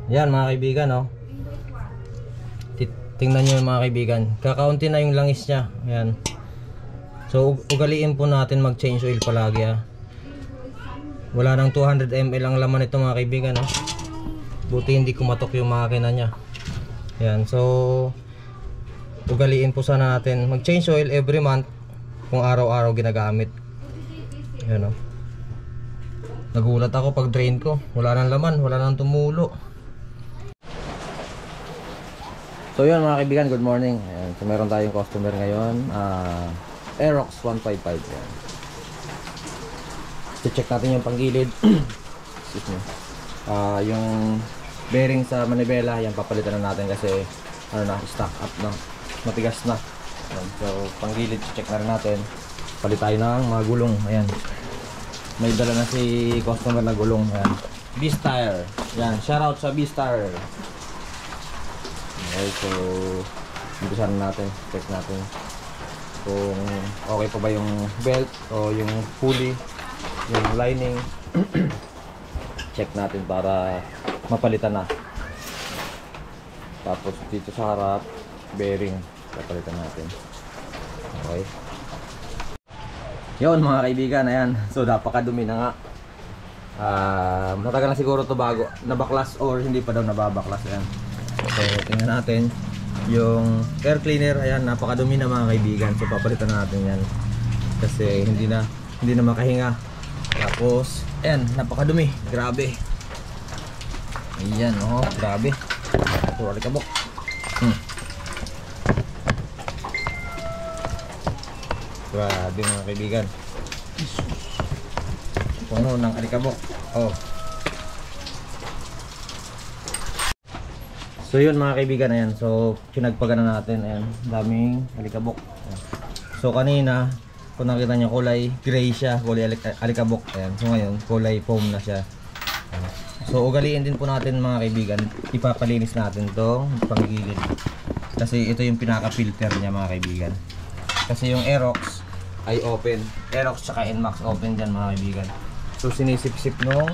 Yan mga kaibigan, no? Tingnan nyo yung mga kaibigan, kakaunti na yung langis nya. Yan. So ugaliin po natin mag change oil palagi, ha. Wala nang 200 ml ang laman ito mga kaibigan, no? Buti hindi kumatok yung makina nya. Yan. So ugaliin po sana natin mag change oil every month kung araw-araw ginagamit. Yan, no? Nagulat ako pag drain ko, wala nang laman, wala nang tumulo. So yun mga kaibigan, good morning. Ayan, so meron tayong customer ngayon, Aerox 155. Ayan. So check natin yung panggilid. Excuse me. Yung bearing sa manibela, yan papalitan na natin kasi ano na, stock up na, matigas na. Ayan, so panggilid check na rin natin. Palit tayo ng mga gulong. Ayan, may dala na si customer na gulong. Ayan, B-Star. Yan, shoutout sa B-Star. Okay, so umpisahan natin, check natin kung okay pa ba yung belt o yung pulley, yung lining. Check natin para mapalitan na. Tapos dito sa harap, bearing, papalitan natin. Okay, yun mga kaibigan, ayan. So napakadumi na nga. Matagal na siguro to bago nabaklas or hindi pa daw nababaklas. Ayan. So tingnan natin yung air cleaner. Ayan, napakadumi na mga kaibigan. So papalitan natin yan kasi hindi na makahinga. Tapos ayan, napakadumi, grabe. Ayan, oh, grabe. So alikabok. Grabe mga kaibigan, puno ng alikabok. Oh. So yun mga kaibigan, ayan. So pinagpagan na natin, ayan, daming alikabok. Ayan. So kanina kung nakita nyo, kulay gray siya, kulay alikabok. Ayan. So ngayon kulay foam na siya. Ayan. So ugaliin din po natin mga kaibigan, ipapalinis natin itong panggilid kasi ito yung pinaka filter niya mga kaibigan. Kasi yung Aerox ay open, Aerox tsaka NMAX open dyan mga kaibigan. So sinisip-sip nung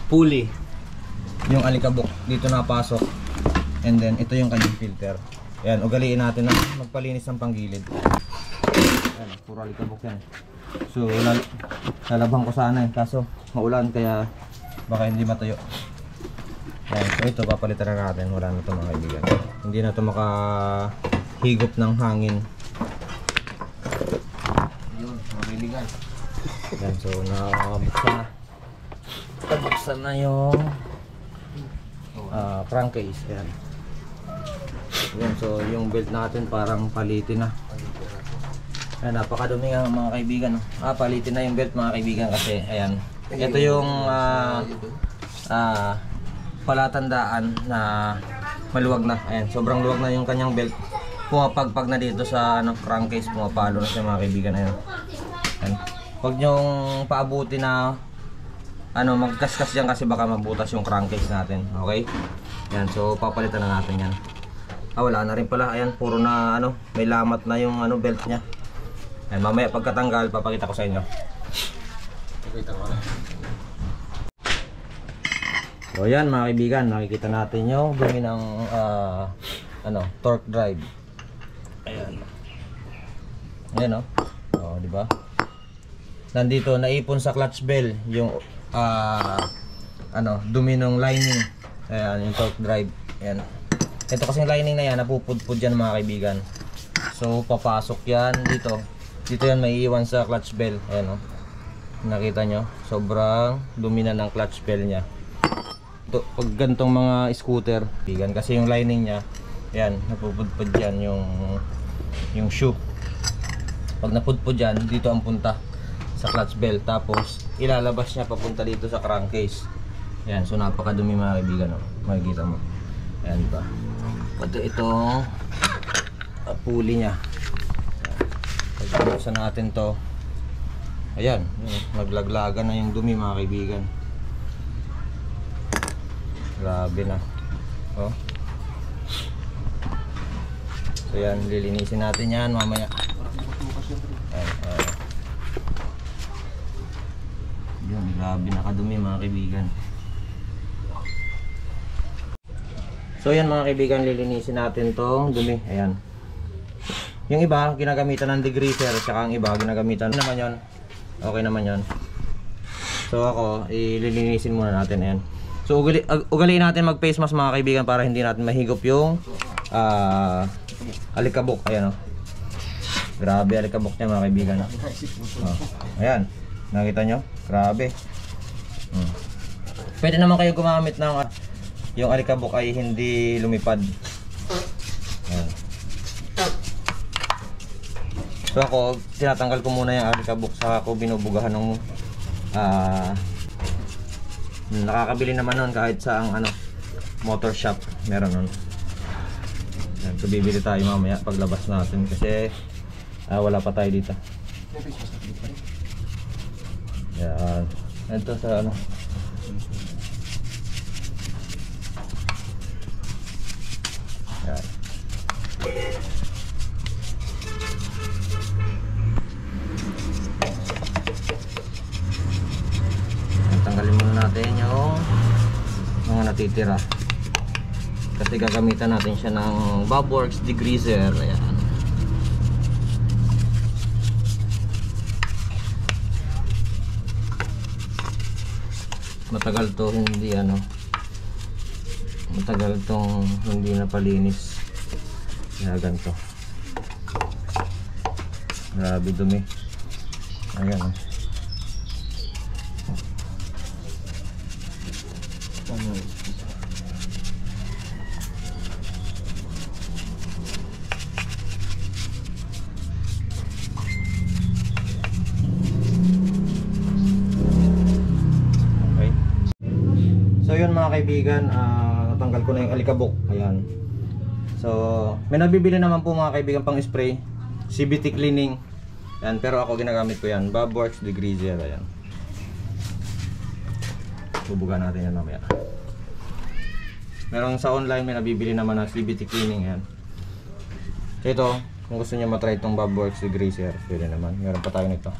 pulley yung alikabok, dito napasok, and then ito yung kanyang filter. Ayan, ugaliin natin na magpalinis ng panggilid. Ayan, puro alikabok yan. So lalabang ko sana kaso maulan kaya baka hindi matuyo. Ayan, so ito papalitan na natin, wala na ito mga kaibigan. Hindi na ito makahigop ng hangin. Yun, mga kaibigan. Ayan, so nabuksan na yung crankcase. Ayan. Ayan, so yung belt natin parang palitin na. Ayan, napakadumi nga mga kaibigan. Palitin na yung belt mga kaibigan kasi ayan, ito yung palatandaan na maluwag na. Ayan, sobrang luwag na yung kanyang belt. Pumapagpag na dito sa crankcase, pumapalo na siya mga kaibigan. Ayan. Ayan. Huwag nyong paabuti na magkaskas dyan kasi baka mabutas yung crankcase natin. Okay? Yan, so papalitan na natin yan. Wala na rin pala. Ayan, puro na may lamat na yung belt nya. Ayan, mamaya pagkatanggal papakita ko sa inyo. So yan mga kaibigan, nakikita natin yung dumi ng torque drive. Ayan. Ayan, oh, di ba? Nandito naipon sa clutch bell yung dumi ng lining. Ayan, yung torque drive. Ayan. Ito kasing lining na yan, napupudpud yan mga kaibigan. So papasok yan dito. Dito yan may iwan sa clutch bell. Ayan, oh. Nakita nyo, sobrang dumi na ng clutch bell nya. Ito, pag gantong mga scooter, kaibigan, kasi yung lining nya, ayan, napupudpud yan yung shoe. Pag napudpud yan, dito ang punta sa clutch bell, tapos ilalabas niya papunta dito sa crankcase. Ayan, so napakadumi mga kaibigan, oh. Makikita mo. Ayan ba? Itong pulley nya. Pagbukasan natin to, ayan, naglaglagan na yung dumi mga kaibigan. Grabe na. Oh. So yan, lilinisin natin yan mamaya. Ayan, yun, grabe nakadumi mga kaibigan. So yan mga kaibigan, lilinisin natin tong dumi. Ayan. Yung iba, ginagamitan ng degreaser, saka ang iba, ginagamitan naman yon. Okay naman yon. So ako, ililinisin muna natin. Ayan. So ugaliin natin mag face mask mga kaibigan para hindi natin mahigop yung alikabok. Ayan o. Grabe alikabok niya mga kaibigan. Ayan. Nakita nyo? Grabe. Pwede naman kayo gumamit ng yung alikabok ay hindi lumipad. Ayan. So ako, tinatanggal ko muna yung alikabok, saka ako binubugahan ng nakakabili naman nun kahit sa ang motor shop meron nun. Ayan. So bibili tayo mamaya paglabas natin kasi wala pa tayo dito. Yan. Ito sa Yan. Tanggalin muna natin yung mga natitira. Kasi gagamitan natin siya ng Bobworks degreaser. Ayan. Matagal to hindi matagal tong hindi napalinis. Kaya ganito. Grabe dumi. Ayan. So yun mga kaibigan, natanggal ko na yung alikabok. Ayan. So may nabibili naman po mga kaibigan pang spray, CVT cleaning. Ayan, pero ako ginagamit ko yan, Bobworks degreaser. Ayan. Bubuga natin yan mamaya. Meron sa online may nabibili naman na CVT cleaning. Ayan. Ito, kung gusto niyo matry itong Bobworks degreaser, pwede naman. Meron pa tayo nito.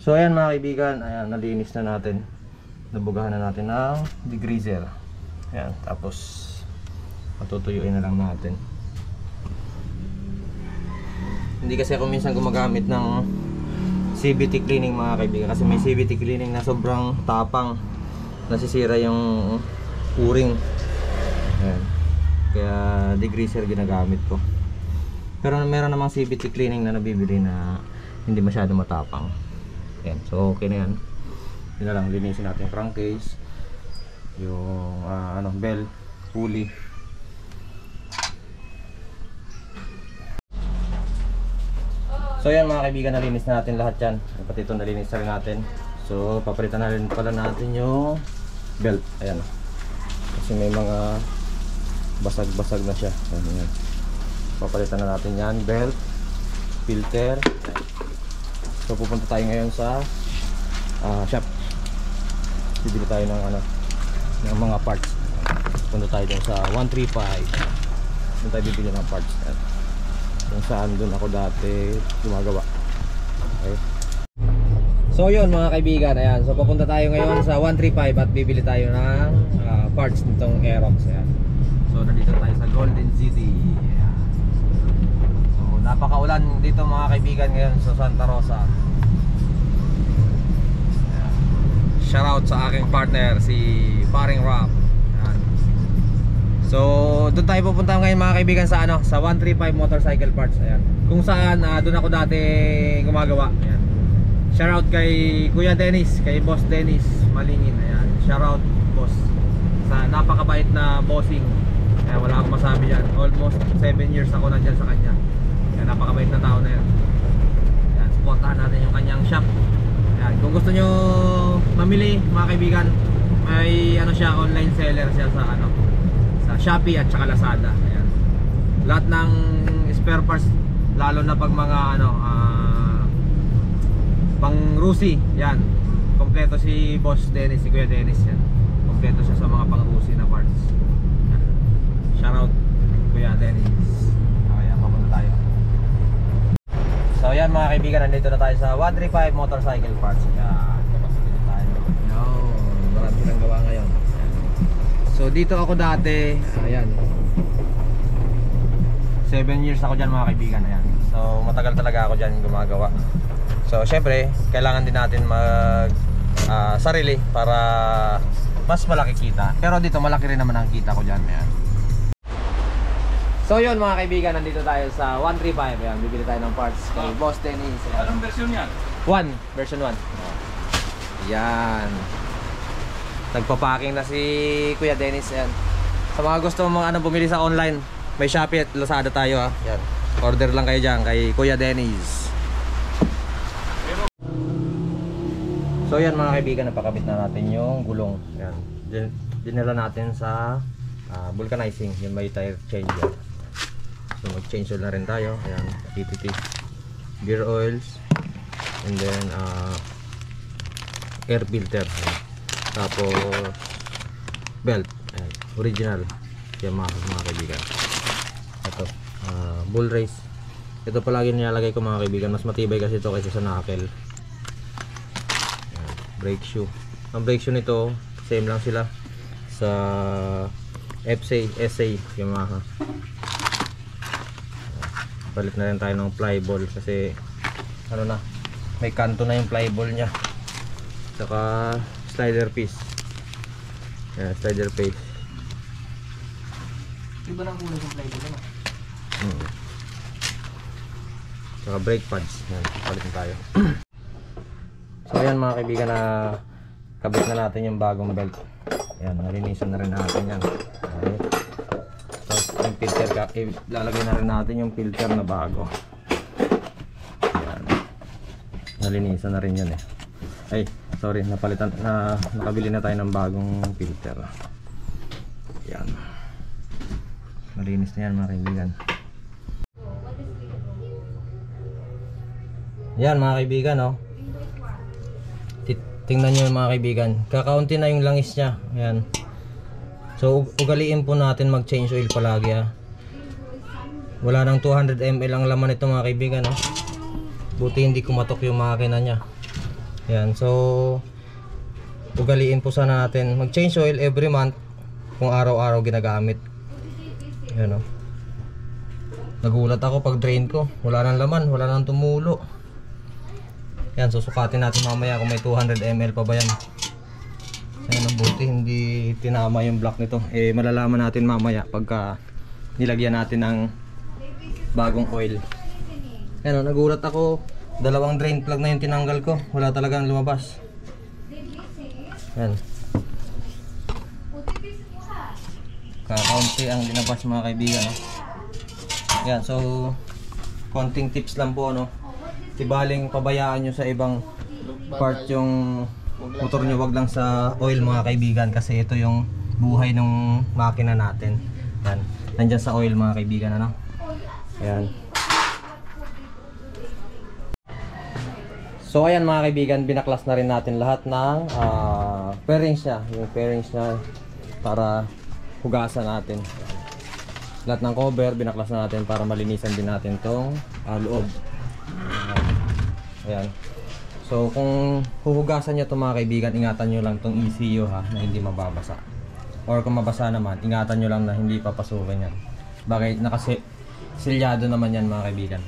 So ayan mga kaibigan, ayan, nalinis na natin. Nabugahan na natin ng degreaser. Ayan, tapos patutuyuin na lang natin. Hindi kasi ako minsan gumagamit ng CVT cleaning mga kaibigan, kasi may CVT cleaning na sobrang tapang, nasisira yung uring. Ayan. Kaya degreaser ginagamit ko. Pero meron namang CVT cleaning na nabibili na hindi masyado matapang. Yan, so okay na yan. Yun na lang, linisin natin yung crankcase, yung bell, pulley. So yan mga kaibigan, nalinis na natin lahat yan. Pati ito nalinis na rin natin. So papalitan na rin pala natin yung belt. Ayan. Kasi may mga basag-basag na siya. Ayan. Papalitan na natin yan, belt, filter. So pupunta tayo ngayon sa shop. Bibili tayo ng mga parts. Punta tayo dun sa 135. Doon tayo bibili ng parts. Kung saan doon ako dati gumagawa. Okay. So yun mga kaibigan, ayan. So papunta tayo ngayon sa 135 at bibili tayo ng parts nitong Aerox. Ayan. So nandito tayo sa Golden City. Ayan. So napakaulan dito mga kaibigan ngayon sa Santa Rosa. Ayan. Shoutout sa aking partner si Paring Rob. Ayan. So doon tayo pupunta ngayon mga kaibigan sa sa 135 motorcycle parts. Ayan. Kung saan doon ako dati gumagawa. Ayan. Shoutout kay Kuya Dennis, kay Boss Dennis Malingin. Ayan. Shoutout boss sa napakabait na bossing. Ayan, wala akong masabi dyan. Almost 7 years ako nandyan sa kanya. Ayan, napakabait na tao na yan. Ayan, supportahan natin yung kanyang shop. Ayan, kung gusto nyo mamili mga kaibigan, may siya, online seller siya sa sa Shopee at saka Lazada. Ayan. Lahat ng spare parts, lalo na pag mga pang Rusi, yan. Kompleto si Boss Dennis, si Kuya Dennis yan. Kompleto siya sa mga pang Rusi na parts. Shoutout Kuya Dennis. Okay, papunta tayo. So yan mga kaibigan, nandito na tayo sa 135 motorcycle parts. Yan, kapasok dito tayo. Marami silang gawa ngayon. dito ako dati, ayan. 7 years ako dyan mga kaibigan, ayan. So matagal talaga ako dyan gumagawa. So syempre, kailangan din natin mag sarili para mas malaki kita. Pero dito malaki rin naman ang kita ko dyan, ayan. So yun mga kaibigan, nandito tayo sa 135, ayan. Bibili tayo ng parts kay Boss Dennis, ayan. Anong version yan? Version 1. Yan. Nagpa-packing na si Kuya Dennis, ayan. Sa mga gusto mga bumili sa online, may Shopee at Lazada tayo, ha. Yan. Order lang kayo dyan kay Kuya Dennis. So yan mga kaibigan, napakabit na natin yung gulong. Yan. Dinala natin sa vulcanizing, yung may tire changer. So mag-change oil na rin tayo. Ayan, PTT, gear oils, and then air filter. Ayan. Tapos belt. Ayan, original Yamaha mga kaibigan. Ito, bull race. Ito palagi nilalagay ko mga kaibigan. Mas matibay kasi ito kaysa sa knuckle. Ayan, brake shoe. Ang brake shoe nito, same lang sila sa SA Yamaha. Palit na rin tayo ng fly ball kasi ano na, may kanto na yung fly ball nya. Saka slider piece. Ayan, slider piece. Iba lang kulay yung fly ball, ano? Saka brake pads. Ayan, palit na tayo. So ayan mga kaibigan, na kabit na natin yung bagong belt. Ayan, nalinisan na rin natin yan. Okay. Tapos yung filter, lalagay na rin natin yung filter na bago. Ayan, nalinisan na rin yan eh. Ay, sorry, nakabili na tayo ng bagong filter. Ayan, malinis na yan mga kaibigan. Yan mga kaibigan, oh. Tingnan nyo mga kaibigan, kakaunti na yung langis nya. Ayan. So ugaliin po natin mag change oil palagi, ha. Wala nang 200 ml ang laman nito mga kaibigan, oh. Buti hindi kumatok yung makina nya. Ayan, so ugaliin po sana natin mag change oil every month kung araw-araw ginagamit. Ayan, oh. Nagulat ako pag drain ko, wala nang laman, wala nang tumulo. Yan, susukatin natin mamaya kung may 200 ml pa ba yan. Ayun, ang buti hindi tinama yung block nito. Eh, malalaman natin mamaya pagka nilagyan natin ng bagong oil. Ayun, nagulat ako. 2 drain plug na yung tinanggal ko. Wala talagang lumabas. Yan. Kakaunti ang dinabas mga kaibigan, no? Yan, so konting tips lang po, no? Tibaling pabayaan nyo sa ibang part yung motor nyo, wag lang sa oil mga kaibigan, kasi ito yung buhay ng makina natin. Yan, nandyan sa oil mga kaibigan, ano? Ayan. So ayan mga kaibigan, binaklas na rin natin lahat ng fairings nya, yung fairings nya para hugasan natin. Lahat ng cover binaklas na natin para malinisan din natin tong loob. Ayan. So kung huhugasan nyo ito mga kaibigan, ingatan nyo lang tong ECU, ha, na hindi mababasa. Or kung mabasa naman, ingatan nyo lang na hindi papasukin yan. Bakit? Nakasilyado naman yan mga kaibigan.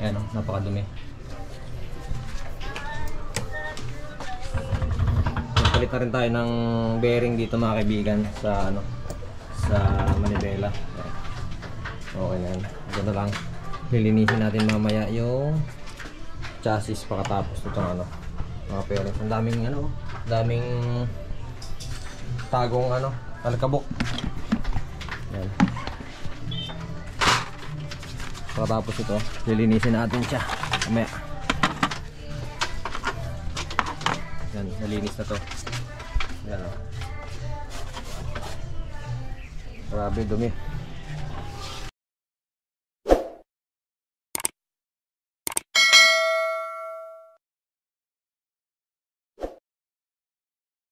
Ayan, oh, napakadumi. Palit na rin tayo ng bearing dito mga kaibigan sa manibela. Okay na yan. Ito lang. Lilinisin natin mamaya yung chassis pagkatapos itong mga bearings. Ang daming tagong alikabok. Yan. Pagkatapos ito, lilinisin natin siya mamaya. Yan, nalinis na to. Yan, oh. Grabe dumi.